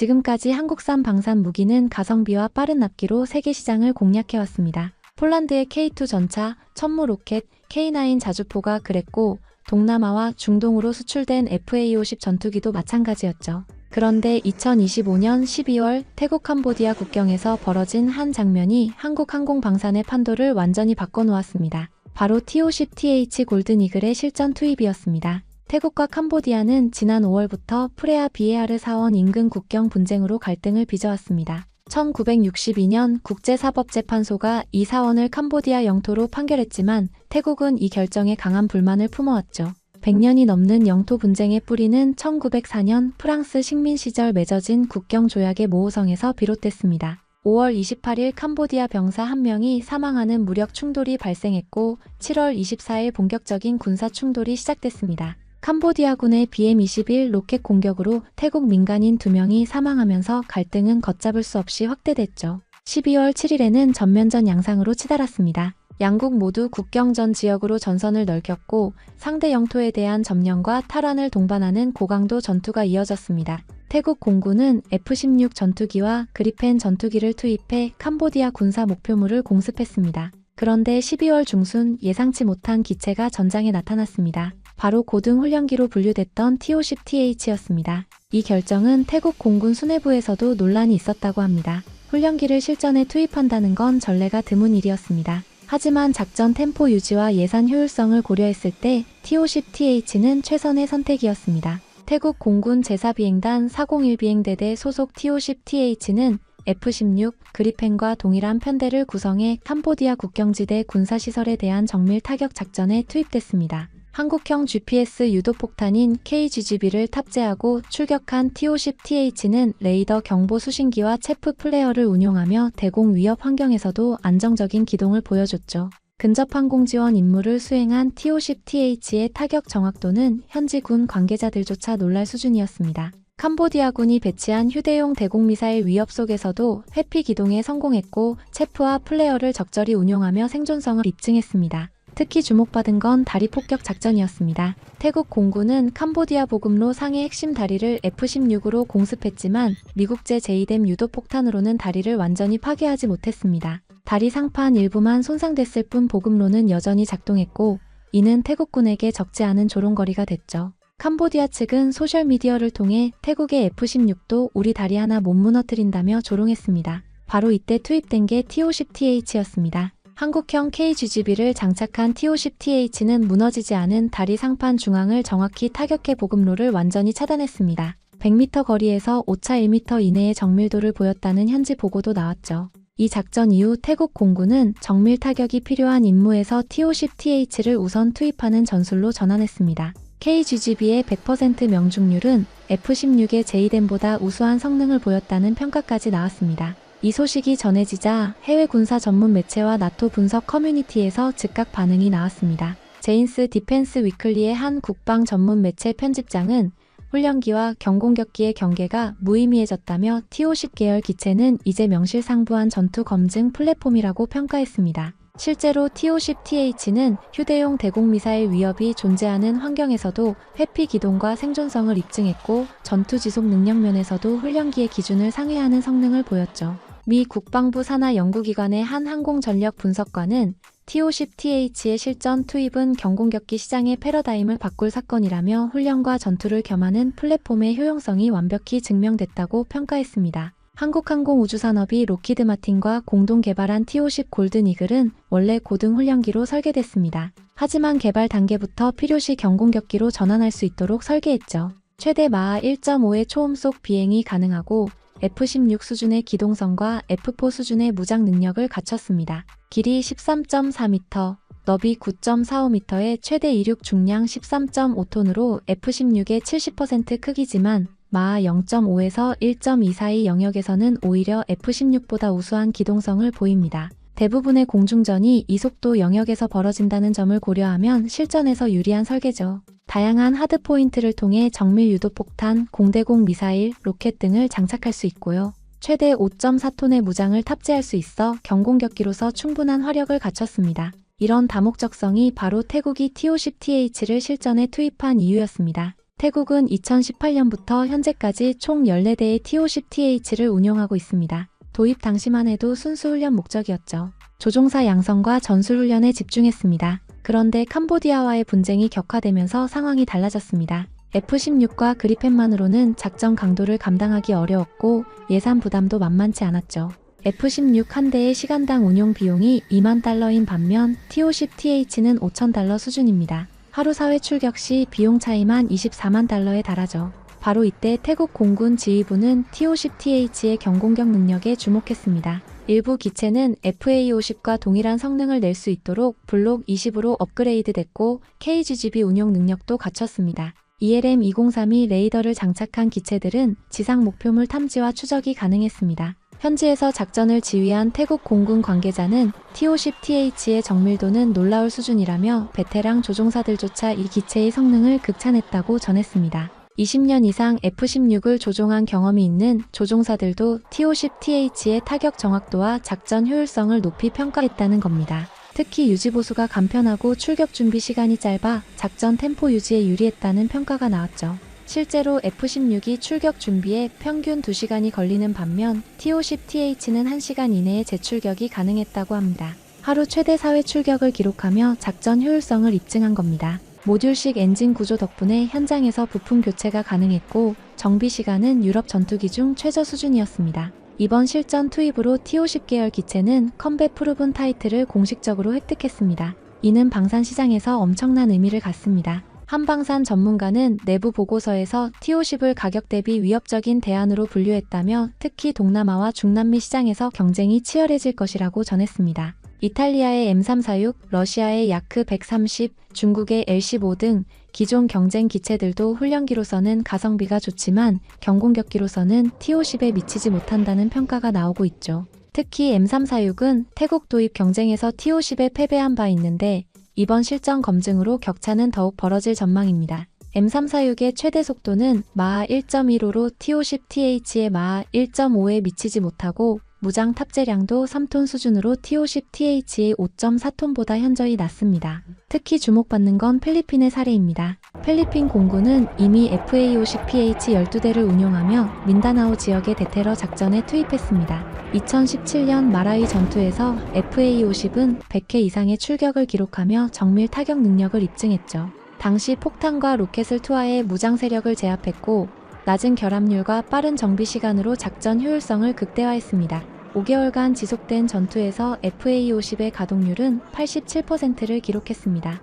지금까지 한국산 방산 무기는 가성비와 빠른 납기로 세계 시장을 공략해왔습니다. 폴란드의 K2 전차, 천무 로켓, K9 자주포가 그랬고 동남아와 중동으로 수출된 FA-50 전투기도 마찬가지였죠. 그런데 2025년 12월 태국 캄보디아 국경에서 벌어진 한 장면이 한국 항공방산의 판도를 완전히 바꿔놓았습니다. 바로 T-50TH 골든이글의 실전 투입이었습니다. 태국과 캄보디아는 지난 5월부터 프레아 비에아르 사원 인근 국경 분쟁으로 갈등을 빚어왔습니다. 1962년 국제사법재판소가 이 사원을 캄보디아 영토로 판결했지만 태국은 이 결정에 강한 불만을 품어왔죠. 100년이 넘는 영토 분쟁의 뿌리는 1904년 프랑스 식민 시절 맺어진 국경조약의 모호성에서 비롯됐습니다. 5월 28일 캄보디아 병사 1명이 사망하는 무력 충돌이 발생했고 7월 24일 본격적인 군사 충돌이 시작됐습니다. 캄보디아군의 BM-21 로켓 공격으로 태국 민간인 2명이 사망하면서 갈등은 걷잡을 수 없이 확대됐죠. 12월 7일에는 전면전 양상으로 치달았습니다. 양국 모두 국경전 지역으로 전선을 넓혔고 상대 영토에 대한 점령과 탈환을 동반하는 고강도 전투가 이어졌습니다. 태국 공군은 F-16 전투기와 그리펜 전투기를 투입해 캄보디아 군사 목표물을 공습했습니다. 그런데 12월 중순 예상치 못한 기체가 전장에 나타났습니다. 바로 고등훈련기로 분류됐던 T-50TH였습니다. 이 결정은 태국 공군 수뇌부에서도 논란이 있었다고 합니다. 훈련기를 실전에 투입한다는 건 전례가 드문 일이었습니다. 하지만 작전 템포 유지와 예산 효율성을 고려했을 때 T-50TH는 최선의 선택이었습니다. 태국 공군 제4비행단 401비행대대 소속 T-50TH는 F-16 그리펜과 동일한 편대를 구성해 캄보디아 국경지대 군사시설에 대한 정밀 타격 작전에 투입됐습니다. 한국형 GPS 유도폭탄인 KGGB를 탑재하고 출격한 T-50TH는 레이더 경보 수신기와 체프 플레어를 운용하며 대공 위협 환경에서도 안정적인 기동을 보여줬죠. 근접 항공 지원 임무를 수행한 T-50TH의 타격 정확도는 현지 군 관계자들조차 놀랄 수준이었습니다. 캄보디아군이 배치한 휴대용 대공미사일 위협 속에서도 회피 기동에 성공했고 체프와 플레어를 적절히 운용하며 생존성을 입증했습니다. 특히 주목받은 건 다리 폭격 작전이었습니다. 태국 공군은 캄보디아 보급로 상해 핵심 다리를 F-16으로 공습했지만 미국제 제이뎀 유도폭탄으로는 다리를 완전히 파괴하지 못했습니다. 다리 상판 일부만 손상됐을 뿐 보급로는 여전히 작동했고 이는 태국군에게 적지 않은 조롱거리가 됐죠. 캄보디아 측은 소셜미디어를 통해 태국의 F-16도 우리 다리 하나 못 무너뜨린다며 조롱했습니다. 바로 이때 투입된 게 T-50TH였습니다. 한국형 KGGB를 장착한 T-50TH는 무너지지 않은 다리 상판 중앙을 정확히 타격해 보급로를 완전히 차단했습니다. 100m 거리에서 오차 1m 이내의 정밀도를 보였다는 현지 보고도 나왔죠. 이 작전 이후 태국 공군은 정밀 타격이 필요한 임무에서 T-50TH를 우선 투입하는 전술로 전환했습니다. KGGB의 100% 명중률은 F-16의 제이뎀보다 우수한 성능을 보였다는 평가까지 나왔습니다. 이 소식이 전해지자 해외 군사 전문 매체와 나토 분석 커뮤니티에서 즉각 반응이 나왔습니다. 제인스 디펜스 위클리의 한 국방 전문 매체 편집장은 훈련기와 경공격기의 경계가 무의미해졌다며 T-50 계열 기체는 이제 명실상부한 전투 검증 플랫폼이라고 평가했습니다. 실제로 T-50TH는 휴대용 대공미사일 위협이 존재하는 환경에서도 회피 기동과 생존성을 입증했고 전투 지속 능력 면에서도 훈련기의 기준을 상회하는 성능을 보였죠. 미 국방부 산하 연구기관의 한 항공전력 분석관은 T-50TH의 실전 투입은 경공격기 시장의 패러다임을 바꿀 사건이라며 훈련과 전투를 겸하는 플랫폼의 효용성이 완벽히 증명됐다고 평가했습니다. 한국항공우주산업이 로키드 마틴과 공동 개발한 T-50 골든이글은 원래 고등훈련기로 설계됐습니다. 하지만 개발 단계부터 필요시 경공격기로 전환할 수 있도록 설계했죠. 최대 마하 1.5의 초음속 비행이 가능하고 F-16 수준의 기동성과 F-4 수준의 무장 능력을 갖췄습니다. 길이 13.4m, 너비 9.45m의 최대 이륙 중량 13.5톤으로 F-16의 70% 크기지만 마하 0.5에서 1.2 사이 영역에서는 오히려 F-16보다 우수한 기동성을 보입니다. 대부분의 공중전이 이 속도 영역에서 벌어진다는 점을 고려하면 실전에서 유리한 설계죠. 다양한 하드포인트를 통해 정밀 유도폭탄, 공대공 미사일, 로켓 등을 장착할 수 있고요. 최대 5.4톤의 무장을 탑재할 수 있어 경공격기로서 충분한 화력을 갖췄습니다. 이런 다목적성이 바로 태국이 T-50TH를 실전에 투입한 이유였습니다. 태국은 2018년부터 현재까지 총 14대의 T-50TH를 운용하고 있습니다. 도입 당시만 해도 순수 훈련 목적이었죠. 조종사 양성과 전술 훈련에 집중했습니다. 그런데 캄보디아와의 분쟁이 격화되면서 상황이 달라졌습니다. F-16과 그리펜만으로는 작전 강도를 감당하기 어려웠고 예산 부담도 만만치 않았죠. F-16 한 대의 시간당 운용 비용이 2만 달러인 반면 T-50TH는 5천 달러 수준입니다. 하루 사회 출격 시 비용 차이만 24만 달러에 달하죠. 바로 이때 태국 공군 지휘부는 T-50TH의 경공격 능력에 주목했습니다. 일부 기체는 FA-50과 동일한 성능을 낼 수 있도록 블록 20으로 업그레이드됐고 KGGB 운용 능력도 갖췄습니다. ELM-2032 레이더를 장착한 기체들은 지상 목표물 탐지와 추적이 가능했습니다. 현지에서 작전을 지휘한 태국 공군 관계자는 T-50TH의 정밀도는 놀라울 수준이라며 베테랑 조종사들조차 이 기체의 성능을 극찬했다고 전했습니다. 20년 이상 F-16을 조종한 경험이 있는 조종사들도 T-50TH의 타격 정확도와 작전 효율성을 높이 평가했다는 겁니다. 특히 유지보수가 간편하고 출격 준비 시간이 짧아 작전 템포 유지에 유리했다는 평가가 나왔죠. 실제로 F-16이 출격 준비에 평균 2시간이 걸리는 반면 T-50TH는 1시간 이내에 재출격이 가능했다고 합니다. 하루 최대 4회 출격을 기록하며 작전 효율성을 입증한 겁니다. 모듈식 엔진 구조 덕분에 현장에서 부품 교체가 가능했고 정비 시간은 유럽 전투기 중 최저 수준이었습니다. 이번 실전 투입으로 T-50 계열 기체는 컴뱃 프루븐 타이틀을 공식적으로 획득했습니다. 이는 방산 시장에서 엄청난 의미를 갖습니다. 한 방산 전문가는 내부 보고서에서 T-50을 가격 대비 위협적인 대안으로 분류했다며 특히 동남아와 중남미 시장에서 경쟁이 치열해질 것이라고 전했습니다. 이탈리아의 M346, 러시아의 야크 130, 중국의 L-15 등 기존 경쟁 기체들도 훈련기로서는 가성비가 좋지만 경공격기로서는 T-50에 미치지 못한다는 평가가 나오고 있죠. 특히 M346은 태국 도입 경쟁에서 T-50에 패배한 바 있는데 이번 실전 검증으로 격차는 더욱 벌어질 전망입니다. M346의 최대 속도는 마하 1.15로 T-50TH의 마하 1.5에 미치지 못하고 무장 탑재량도 3톤 수준으로 T-50TH의 5.4톤보다 현저히 낮습니다. 특히 주목받는 건 필리핀의 사례입니다. 필리핀 공군은 이미 FA-50PH 12대를 운용하며 민다나오 지역의 대테러 작전에 투입했습니다. 2017년 마라위 전투에서 FA-50은 100회 이상의 출격을 기록하며 정밀 타격 능력을 입증했죠. 당시 폭탄과 로켓을 투하해 무장 세력을 제압했고 낮은 결함률과 빠른 정비 시간으로 작전 효율성을 극대화했습니다. 5개월간 지속된 전투에서 FA-50의 가동률은 87%를 기록했습니다.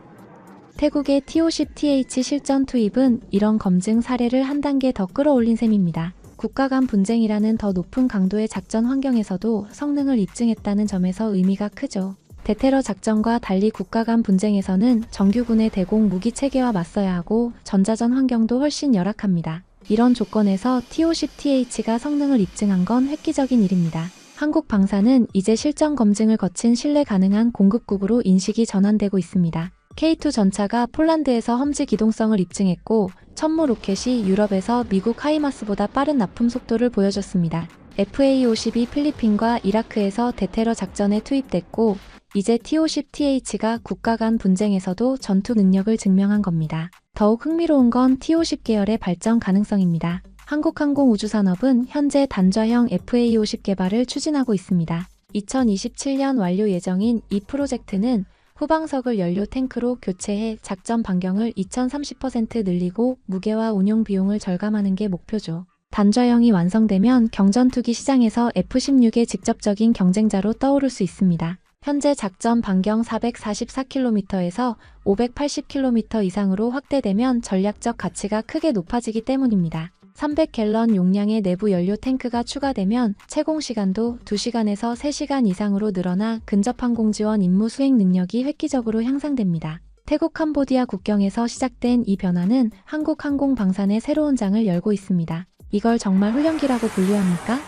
태국의 T-50TH 실전 투입은 이런 검증 사례를 한 단계 더 끌어올린 셈입니다. 국가 간 분쟁이라는 더 높은 강도의 작전 환경에서도 성능을 입증했다는 점에서 의미가 크죠. 대테러 작전과 달리 국가 간 분쟁에서는 정규군의 대공 무기 체계와 맞서야 하고 전자전 환경도 훨씬 열악합니다. 이런 조건에서 T-50TH가 성능을 입증한 건 획기적인 일입니다. 한국 방산은 이제 실전 검증을 거친 신뢰 가능한 공급국으로 인식이 전환되고 있습니다. K2 전차가 폴란드에서 험지 기동성을 입증했고 천무 로켓이 유럽에서 미국 하이마스보다 빠른 납품 속도를 보여줬습니다. FA-50이 필리핀과 이라크에서 대테러 작전에 투입됐고 이제 T-50TH가 국가 간 분쟁에서도 전투 능력을 증명한 겁니다. 더욱 흥미로운 건 T-50 계열의 발전 가능성입니다. 한국항공우주산업은 현재 단좌형 FA-50 개발을 추진하고 있습니다. 2027년 완료 예정인 이 프로젝트는 후방석을 연료 탱크로 교체해 작전 반경을 2030% 늘리고 무게와 운용 비용을 절감하는 게 목표죠. 단좌형이 완성되면 경전투기 시장에서 F-16의 직접적인 경쟁자로 떠오를 수 있습니다. 현재 작전 반경 444km에서 580km 이상으로 확대되면 전략적 가치가 크게 높아지기 때문입니다. 300갤런 용량의 내부 연료 탱크가 추가되면 채공 시간도 2시간에서 3시간 이상으로 늘어나 근접항공 지원 임무 수행 능력이 획기적으로 향상됩니다. 태국 캄보디아 국경에서 시작된 이 변화는 한국 항공 방산의 새로운 장을 열고 있습니다. 이걸 정말 훈련기라고 분류합니까?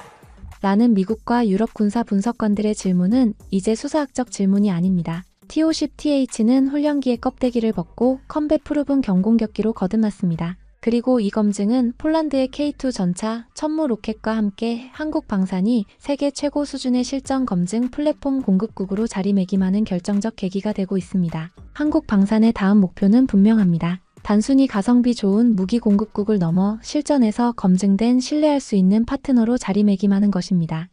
라는 미국과 유럽 군사 분석관들의 질문은 이제 수사학적 질문이 아닙니다. T-50TH는 훈련기의 껍데기를 벗고 컴뱃 프루븐 경공격기로 거듭났습니다. 그리고 이 검증은 폴란드의 K2 전차, 천무 로켓과 함께 한국 방산이 세계 최고 수준의 실전 검증 플랫폼 공급국으로 자리매김하는 결정적 계기가 되고 있습니다. 한국 방산의 다음 목표는 분명합니다. 단순히 가성비 좋은 무기 공급국을 넘어 실전에서 검증된 신뢰할 수 있는 파트너로 자리매김하는 것입니다.